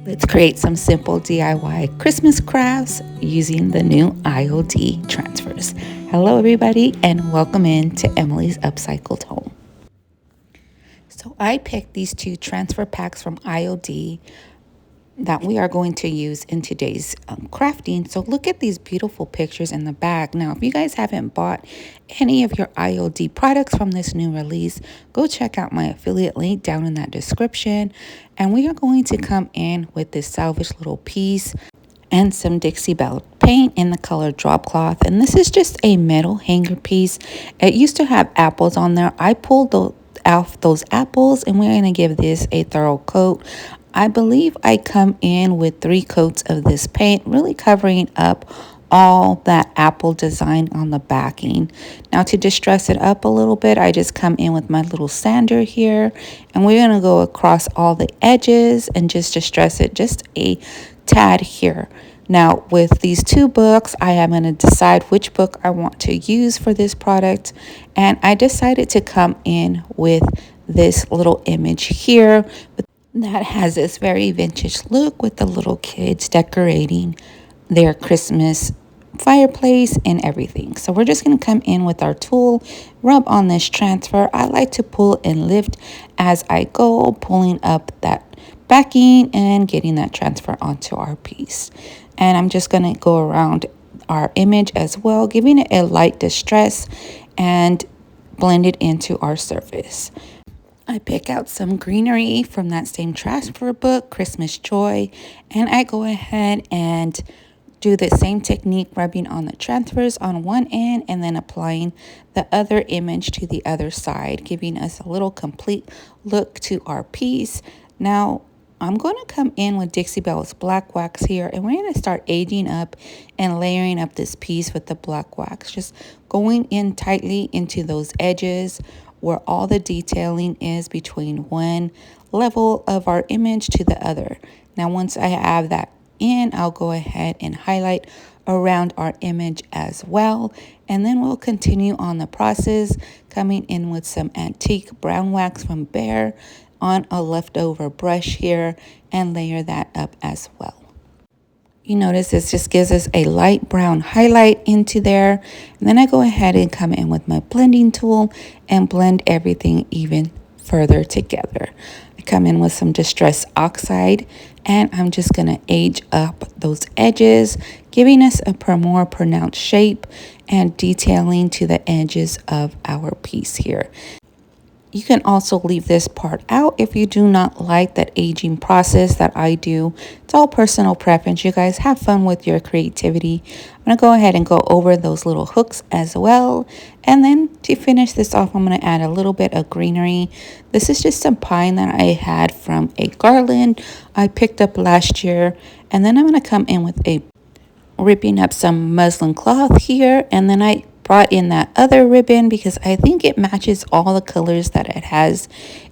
Let's create some simple DIY Christmas crafts using the new IOD transfers. Hello everybody and welcome in to Emily's Upcycled Home. So I picked these two transfer packs from IOD that we are going to use in today's crafting. So look at these beautiful pictures in the back. Now, if you guys haven't bought any of your IOD products from this new release, go check out my affiliate link down in that description. And we are going to come in with this salvaged little piece and some Dixie Belle paint in the color drop cloth. And this is just a metal hanger piece. It used to have apples on there. I pulled off those apples and we're going to give this a thorough coat. I believe I come in with 3 coats of this paint, really covering up all that apple design on the backing. Now to distress it up a little bit, I just come in with my little sander here and we're going to go across all the edges and just distress it just a tad here. Now with these 2 books, I am going to decide which book I want to use for this product, and I decided to come in with this little image here that has this very vintage look with the little kids decorating their Christmas fireplace and everything. So we're just going to come in with our tool, rub on this transfer. I like to pull and lift as I go, pulling up that backing and getting that transfer onto our piece. And I'm just going to go around our image as well, giving it a light distress and blend it into our surface. I pick out some greenery from that same transfer book, Christmas Joy, and I go ahead and do the same technique, rubbing on the transfers on one end and then applying the other image to the other side, giving us a little complete look to our piece. Now, I'm going to come in with Dixie Belle's black wax here, and we're going to start aging up and layering up this piece with the black wax, just going in tightly into those edges where all the detailing is between one level of our image to the other. Now, once I have that in, I'll go ahead and highlight around our image as well. And then we'll continue on the process, coming in with some antique brown wax from Bear on a leftover brush here and layer that up as well. You notice this just gives us a light brown highlight into there. And then I go ahead and come in with my blending tool and blend everything even further together. I come in with some Distress Oxide and I'm just going to age up those edges, giving us a more pronounced shape and detailing to the edges of our piece here. You can also leave this part out if you do not like that aging process that I do. It's all personal preference. You guys have fun with your creativity. I'm going to go ahead and go over those little hooks as well. And then to finish this off, I'm going to add a little bit of greenery. This is just some pine that I had from a garland I picked up last year. And then I'm going to come in with ripping up some muslin cloth here. And then I brought in that other ribbon because I think it matches all the colors that it has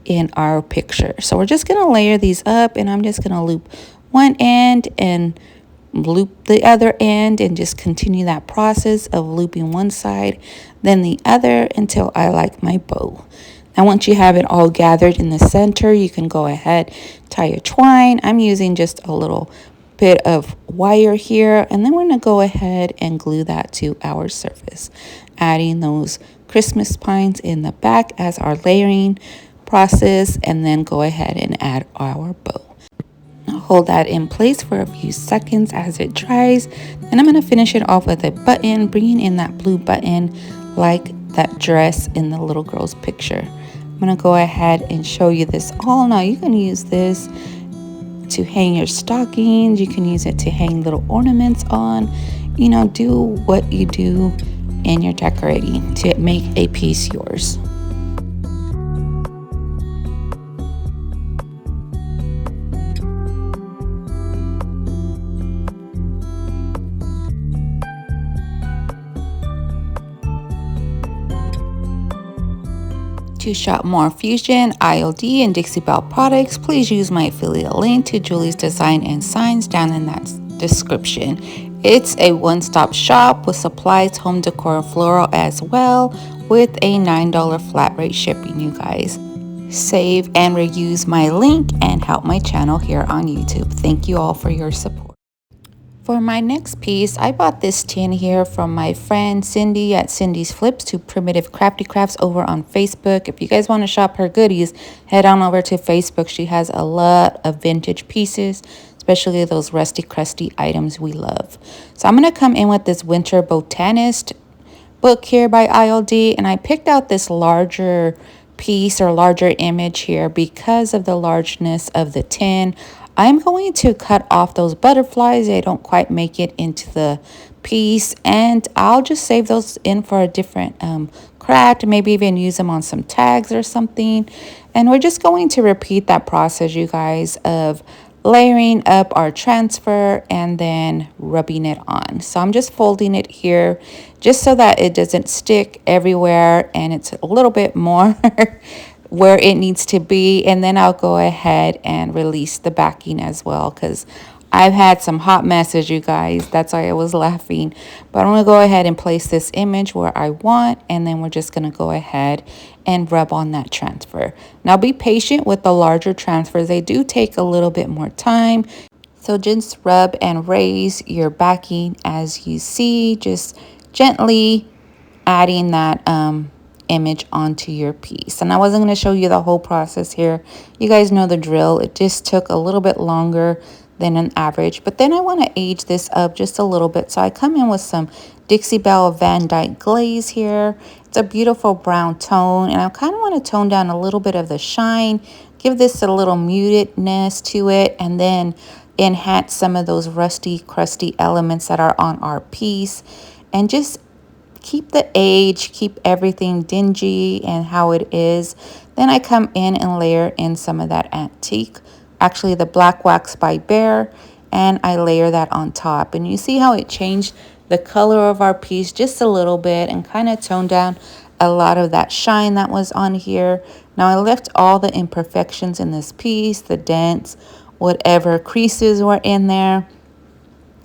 in our picture. So we're just going to layer these up, and I'm just going to loop one end and loop the other end and just continue that process of looping one side, then the other until I like my bow. Now, once you have it all gathered in the center, you can go ahead, tie your twine. I'm using just a little bit of wire here, and then we're going to go ahead and glue that to our surface, adding those Christmas pines in the back as our layering process, and then go ahead and add our bow. Now hold that in place for a few seconds as it dries, and I'm going to finish it off with a button, bringing in that blue button like that dress in the little girl's picture. I'm going to go ahead and show you this all. Now you can use this to hang your stockings, you can use it to hang little ornaments on. You know, do what you do in your decorating to make a piece yours. To shop more Fusion, IOD, and Dixie Belle products, please use my affiliate link to Julie's Design and Signs down in that description. It's a one-stop shop with supplies, home decor, and floral as well, with a $9 flat rate shipping, you guys. save and reuse my link and help my channel here on YouTube. Thank you all for your support. For my next piece, I bought this tin here from my friend Cindy at Cindy's Flips to Primitive Crafty Crafts over on Facebook. If you guys want to shop her goodies, head on over to Facebook. She has a lot of vintage pieces, especially those rusty, crusty items we love. So I'm going to come in with this Winter Botanist book here by IOD, and I picked out this larger piece or larger image here because of the largeness of the tin. I'm going to cut off those butterflies. They don't quite make it into the piece, and I'll just save those in for a different craft, maybe even use them on some tags or something. And we're just going to repeat that process, you guys, of layering up our transfer and then rubbing it on. So I'm just folding it here just so that it doesn't stick everywhere and it's a little bit more where it needs to be. And then I'll go ahead and release the backing as well, because I've had some hot messes, you guys. That's why I was laughing. But I'm going to go ahead and place this image where I want, and then we're just going to go ahead and rub on that transfer. Now be patient with the larger transfers. They do take a little bit more time. So just rub and raise your backing as you see, just gently adding that image onto your piece. And I wasn't going to show you the whole process here. You guys know the drill. It just took a little bit longer than an average, but then I want to age this up just a little bit. So I come in with some Dixie Belle Van Dyke glaze here. It's a beautiful brown tone, and I kind of want to tone down a little bit of the shine, give this a little mutedness to it, and then enhance some of those rusty, crusty elements that are on our piece, and just keep the age, keep everything dingy and how it is. Then I come in and layer in some of that antique, actually the black wax by Bear, and I layer that on top. And you see how it changed the color of our piece just a little bit and kind of toned down a lot of that shine that was on here. Now I left all the imperfections in this piece, the dents, whatever creases were in there.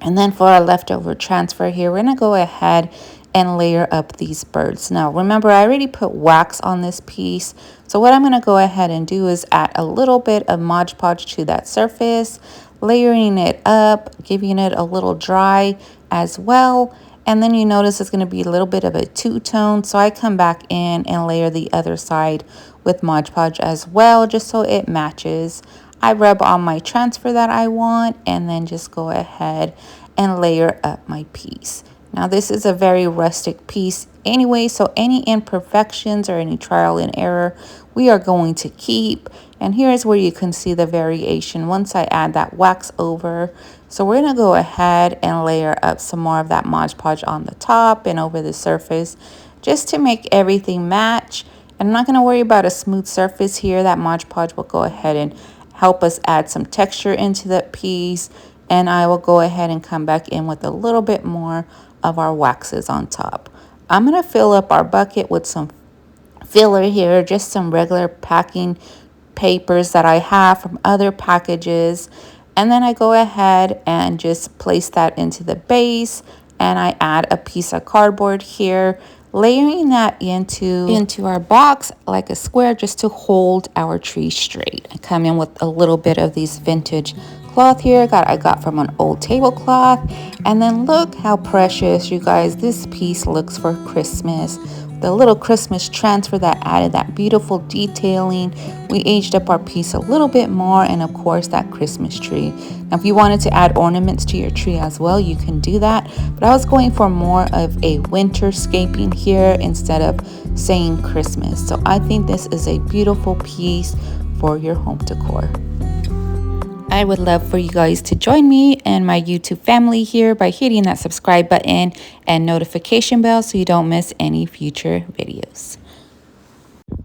And then for our leftover transfer here, we're going to go ahead and layer up these birds. Now remember, I already put wax on this piece, so what I'm going to go ahead and do is add a little bit of Mod Podge to that surface, layering it up, giving it a little dry as well. And then you notice it's going to be a little bit of a two-tone, so I come back in and layer the other side with Mod Podge as well, just so it matches. I rub on my transfer that I want, and then just go ahead and layer up my piece. Now this is a very rustic piece anyway, so any imperfections or any trial and error we are going to keep. And here's where you can see the variation once I add that wax over. So we're going to go ahead and layer up some more of that Mod Podge on the top and over the surface, just to make everything match. And I'm not going to worry about a smooth surface here. That Mod Podge will go ahead and help us add some texture into that piece. And I will go ahead and come back in with a little bit more of our waxes on top. I'm going to fill up our bucket with some filler here, just some regular packing papers that I have from other packages. And then I go ahead and just place that into the base, and I add a piece of cardboard here, layering that into our box like a square, just to hold our tree straight. I come in with a little bit of these vintage cloth here I got from an old tablecloth. And then look how precious, you guys, this piece looks for Christmas. The little Christmas transfer that added that beautiful detailing. We aged up our piece a little bit more, and of course that Christmas tree. Now if you wanted to add ornaments to your tree as well, you can do that, but I was going for more of a winterscaping here instead of saying Christmas. So I think this is a beautiful piece for your home decor. I would love for you guys to join me and my YouTube family here by hitting that subscribe button and notification bell so you don't miss any future videos.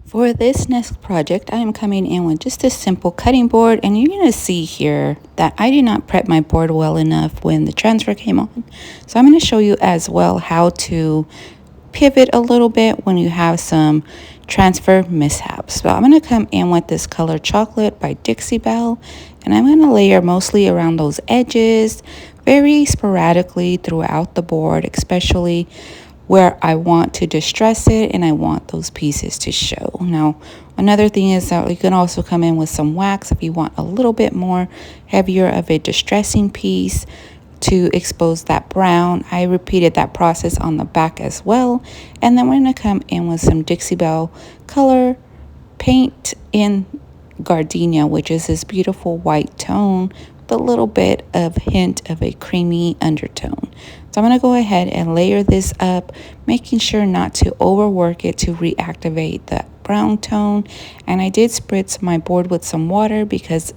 For this next project, I am coming in with just a simple cutting board, and you're going to see here that I did not prep my board well enough when the transfer came on. So I'm going to show you as well how to pivot a little bit when you have some transfer mishaps. So I'm going to come in with this color chocolate by Dixie Belle, and I'm going to layer mostly around those edges, very sporadically throughout the board, especially where I want to distress it and I want those pieces to show. Now, Another thing is that you can also come in with some wax if you want a little bit more heavier of a distressing piece to expose that brown. I repeated that process on the back as well. And then we're going to come in with some Dixie Belle color paint in Gardenia, which is this beautiful white tone with a little bit of hint of a creamy undertone. So I'm going to go ahead and layer this up, making sure not to overwork it to reactivate the brown tone. And I did spritz my board with some water because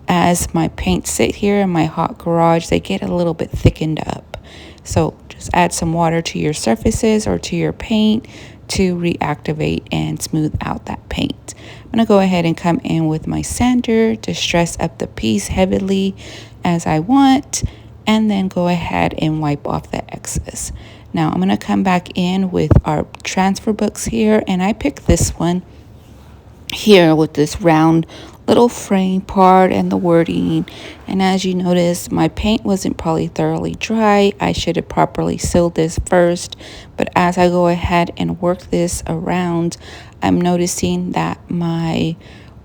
as my paints sit here in my hot garage, they get a little bit thickened up. So just add some water to your surfaces or to your paint to reactivate and smooth out that paint. I'm going to go ahead and come in with my sander to stress up the piece heavily as I want, and then go ahead and wipe off the excess. Now I'm going to come back in with our transfer books here, and I picked this one here with this round little frame part and the wording. And as you notice, my paint wasn't probably thoroughly dry. I should have properly sealed this first, but as I go ahead and work this around, I'm noticing that my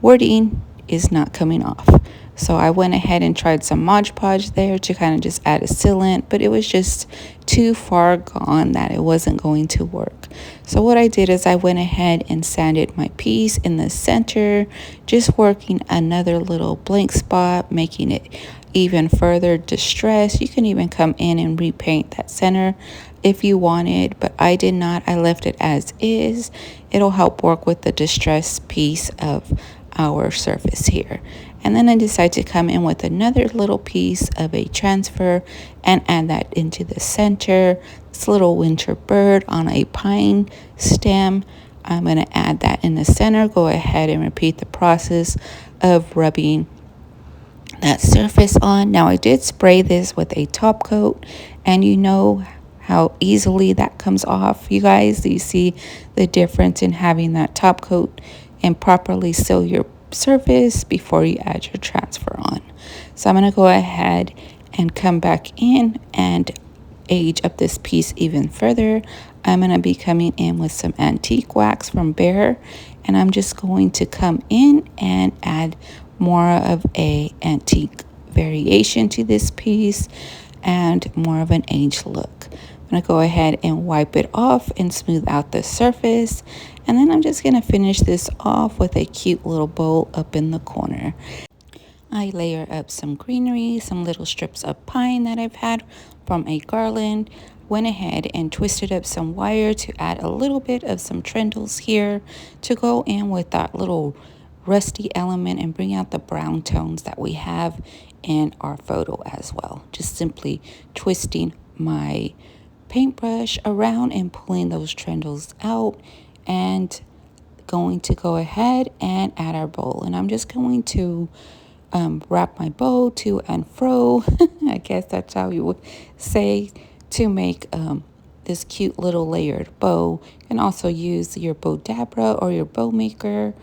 wording is not coming off. So I went ahead and tried some Mod Podge there to kind of just add a sealant, but it was just too far gone that it wasn't going to work. So what I did is I went ahead and sanded my piece in the center, just working another little blank spot, making it even further distressed. You can even come in and repaint that center if you wanted, but I did not. I left it as is. It'll help work with the distressed piece of our surface here. And then I decided to come in with another little piece of a transfer and add that into the center. This little winter bird on a pine stem. I'm going to add that in the center. Go ahead and repeat the process of rubbing that surface on. Now I did spray this with a top coat, and you know how easily that comes off. You guys, do you see the difference in having that top coat and properly seal your surface before you add your transfer on? So I'm going to go ahead and come back in and age up this piece even further. I'm going to be coming in with some antique wax from Bear, and I'm just going to come in and add more of a antique variation to this piece and more of an aged look. I'm going to go ahead and wipe it off and smooth out the surface. And then I'm just going to finish this off with a cute little bowl up in the corner. I layer up some greenery, some little strips of pine that I've had from a garland. Went ahead and twisted up some wire to add a little bit of some trindles here to go in with that little rusty element and bring out the brown tones that we have in our photo as well. Just simply twisting my paintbrush around and pulling those trindles out, and going to go ahead and add our bowl. And I'm just going to wrap my bow to and fro. I guess that's how you would say, to make this cute little layered bow. You can also use your Bodabra or your bow maker.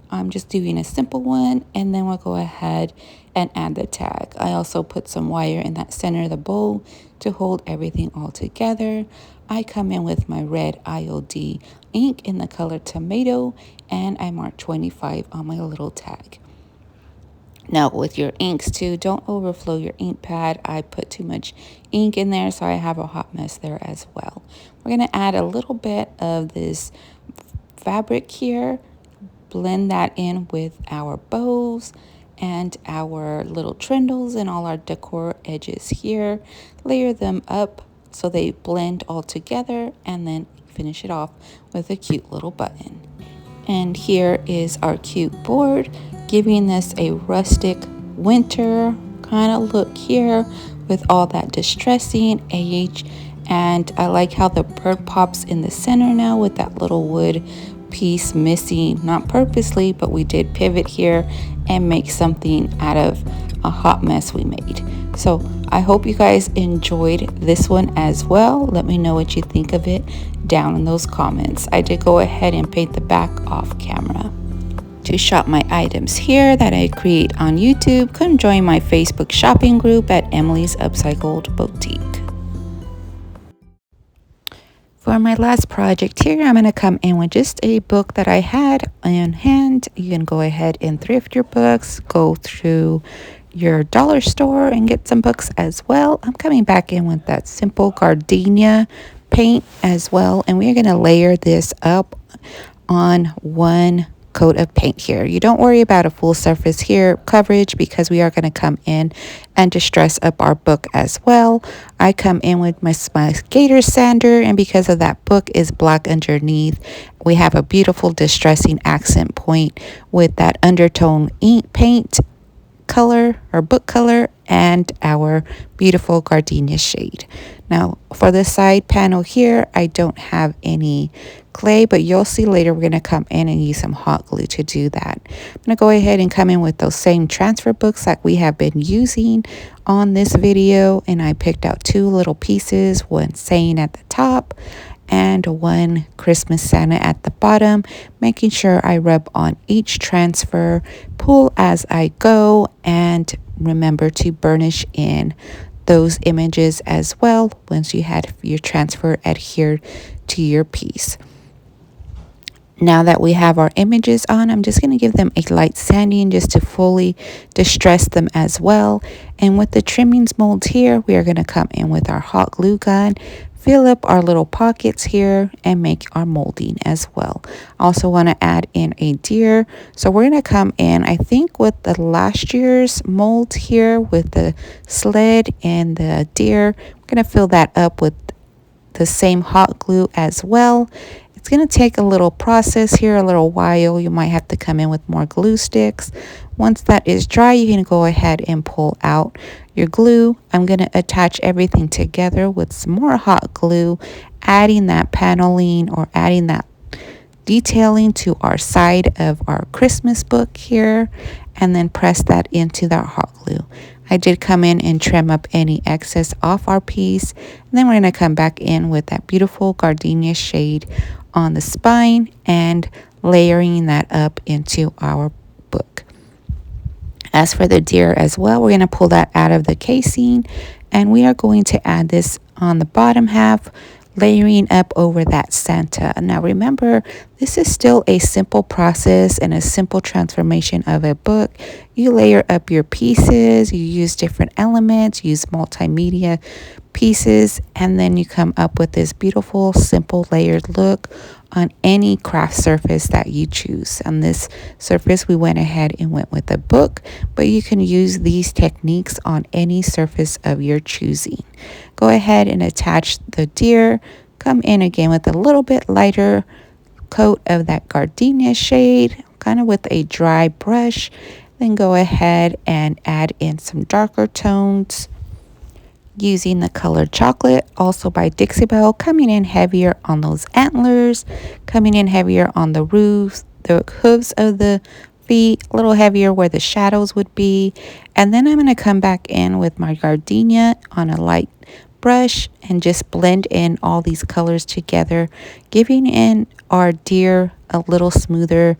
I'm just doing a simple one, and then we'll go ahead and add the tag. I also put some wire in that center of the bow to hold everything all together. I come in with my red IOD ink in the color tomato, and I mark 25 on my little tag. Now with your inks too, don't overflow your ink pad. I put too much ink in there, so I have a hot mess there as well. We're going to add a little bit of this fabric here, blend that in with our bows and our little trindles and all our decor edges here. Layer them up so they blend all together, and then finish it off with a cute little button. And here is our cute board, giving this a rustic winter kind of look here with all that distressing age. And I like how the bird pops in the center now with that little wood piece missing, not purposely, but we did pivot here and make something out of a hot mess we made. So I hope you guys enjoyed this one as well. Let me know what you think of it down in those comments. I did go ahead and paint the back off camera. To shop my items here that I create on YouTube, come join my Facebook shopping group at Emily's Upcycled Boutique. For my last project here, I'm going to come in with just a book that I had on hand. You can go ahead and thrift your books, go through your dollar store and get some books as well. I'm coming back in with that simple gardenia paint as well, and we're going to layer this up on one coat of paint here. You don't worry about a full surface here coverage because we are going to come in and distress up our book as well. I come in with my gator sander, and because of that book is black underneath, we have a beautiful distressing accent point with that undertone ink paint color or book color and our beautiful gardenia shade. Now for the side panel here, I don't have any clay, but you'll see later we're going to come in and use some hot glue to do that. I'm going to go ahead and come in with those same transfer books that we have been using on this video, and I picked out two little pieces, one saying at the top and one Christmas Santa at the bottom, making sure I rub on each transfer, pull as I go, and remember to burnish in those images as well once you had your transfer adhered to your piece. Now that we have our images on, I'm just going to give them a light sanding just to fully distress them as well. And with the trimmings mold here, we are going to come in with our hot glue gun, fill up our little pockets here, and make our molding as well. Also want to add in a deer. So we're going to come in, I think, with the last year's mold here with the sled and the deer. We're going to fill that up with the same hot glue as well. It's going to take a little process here, a little while. You might have to come in with more glue sticks. Once that is dry, you can go ahead and pull out your glue. I'm going to attach everything together with some more hot glue, adding that paneling or adding that detailing to our side of our Christmas book here, and then press that into that hot glue. I did come in and trim up any excess off our piece, and then we're going to come back in with that beautiful gardenia shade on the spine and layering that up into our book. As for the deer as well, we're going to pull that out of the casing, and we are going to add this on the bottom half, layering up over that Santa. Now remember, this is still a simple process and a simple transformation of a book. You layer up your pieces, you use different elements, use multimedia pieces, and then you come up with this beautiful simple layered look on any craft surface that you choose. On this surface we went ahead and went with a book, but you can use these techniques on any surface of your choosing. Go ahead and attach the deer, come in again with a little bit lighter coat of that gardenia shade, kind of with a dry brush, then go ahead and add in some darker tones using the color chocolate, also by Dixie Belle, coming in heavier on those antlers, coming in heavier on the roofs, the hooves of the feet, a little heavier where the shadows would be. And then I'm going to come back in with my gardenia on a light brush and just blend in all these colors together, giving in our deer a little smoother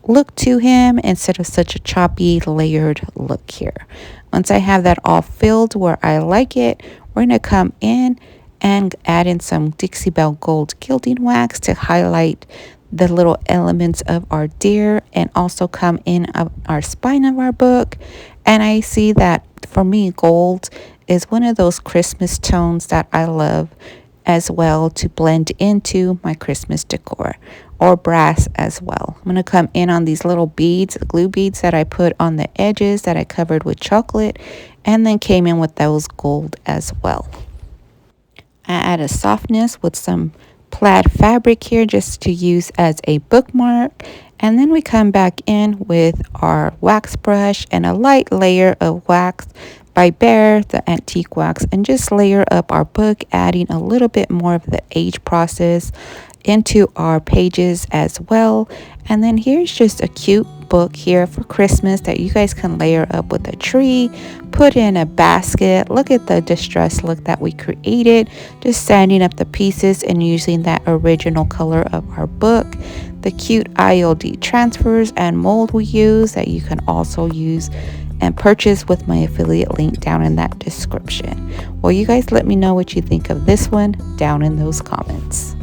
look to him instead of such a choppy layered look here. Once I have that all filled where I like it, we're going to come in and add in some Dixie Belle Gold gilding wax to highlight the little elements of our deer, and also come in our spine of our book. And I see that for me, gold is one of those Christmas tones that I love as well to blend into my Christmas decor, or brass as well. I'm going to come in on these little beads, glue beads that I put on the edges that I covered with chocolate, and then came in with those gold as well. I add a softness with some plaid fabric here just to use as a bookmark, and then we come back in with our wax brush and a light layer of wax by Bear, the antique wax, and just layer up our book, adding a little bit more of the age process into our pages as well. And then here's just a cute book here for Christmas that you guys can layer up with a tree, put in a basket. Look at the distress look that we created, just sanding up the pieces and using that original color of our book. The cute IOD transfers and mold we use that you can also use and purchase with my affiliate link down in that description. Well, you guys let me know what you think of this one down in those comments.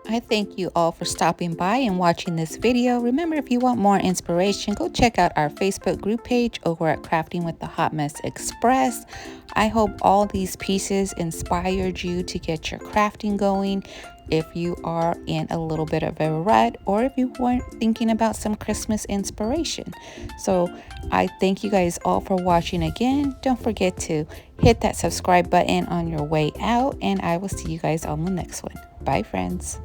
I thank you all for stopping by and watching this video. Remember, if you want more inspiration, go check out our Facebook group page over at Crafting with the Hot Mess Express. I hope all these pieces inspired you to get your crafting going if you are in a little bit of a rut, or if you weren't thinking about some Christmas inspiration. So I thank you guys all for watching again. Don't forget to hit that subscribe button on your way out, and I will see you guys on the next one. Bye, friends.